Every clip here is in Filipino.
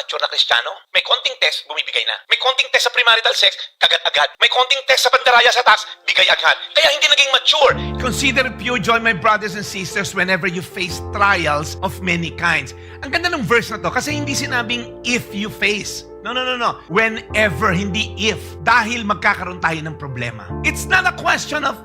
mature na Kristiyano? May konting test, bumibigay na. May konting test sa premarital sex, kagat-agad. May konting test sa pandaraya sa tax, bigay agad. Kaya hindi naging mature. Consider pure joy, my brothers and sisters, whenever you face trials of many kinds. Ang ganda ng verse na to kasi hindi sinabing if you face. No. Whenever, hindi if. Dahil magkakaroon tayo ng problema. It's not a question of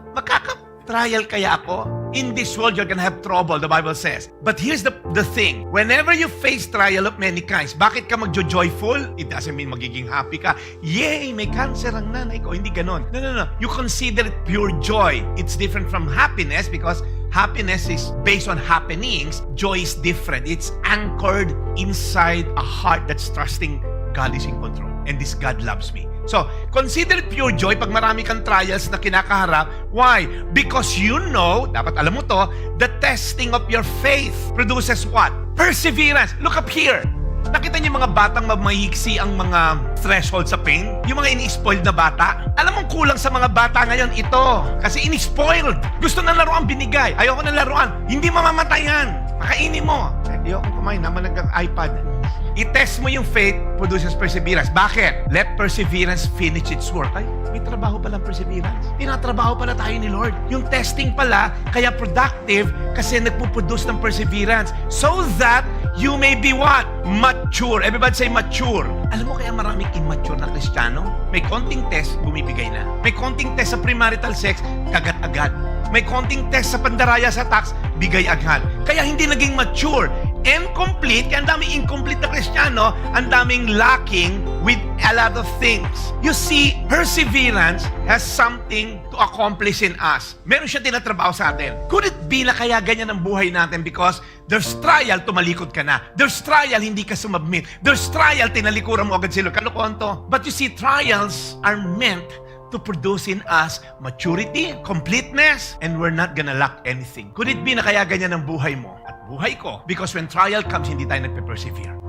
trial kaya ako? In this world, you're gonna have trouble, the Bible says. But here's the thing. Whenever you face trial of many kinds, bakit ka magjo-joyful? It doesn't mean magiging happy ka. Yay, may cancer ang nanay ko. Hindi ganon. No. You consider it pure joy. It's different from happiness because happiness is based on happenings. Joy is different. It's anchored inside a heart that's trusting God is in control. And this God loves me. So, consider it pure joy pag marami kang trials na kinakaharap. Why? Because you know, dapat alam mo to, the testing of your faith produces what? Perseverance. Look up here. Nakita niyo mga batang mahihiksi ang mga threshold sa pain? Yung mga ini-spoiled na bata? Alam mong kulang sa mga bata ngayon ito. Kasi ini-spoiled. Gusto ng laruan, binigay. Ayoko ng laruan. Hindi mamamatay yan. Pakainin mo. Ayoko kumain, naman nag-iPad. I-test mo yung faith, produces perseverance. Bakit? Let perseverance finish its work. Ay, may trabaho palang perseverance. Tinatrabaho pala tayo ni Lord. Yung testing pala, kaya productive kasi nagpuproduce ng perseverance. So that you may be what? Mature. Everybody say mature. Alam mo kaya maraming immature na Kristiyano? May konting test, bumibigay na. May konting test sa premarital sex, kagat-agad. May konting test sa pandaraya sa tax, bigay agad. Kaya hindi naging mature. Incomplete, kaya ang daming incomplete na Kristiyano, ang daming lacking with a lot of things. You see, perseverance has something to accomplish in us. Meron siya tinatrabaho sa atin. Could it be na kaya ganyan ang buhay natin because there's trial, tumalikod ka na. There's trial, hindi ka sumabmit. There's trial, tinalikuran mo agad sila. Kalokohan to. But you see, trials are meant to produce in us maturity, completeness, and we're not gonna lack anything. Could it be na kaya ganyan ang buhay mo at buhay ko? Because when trial comes, hindi tayo nagpe-persevere.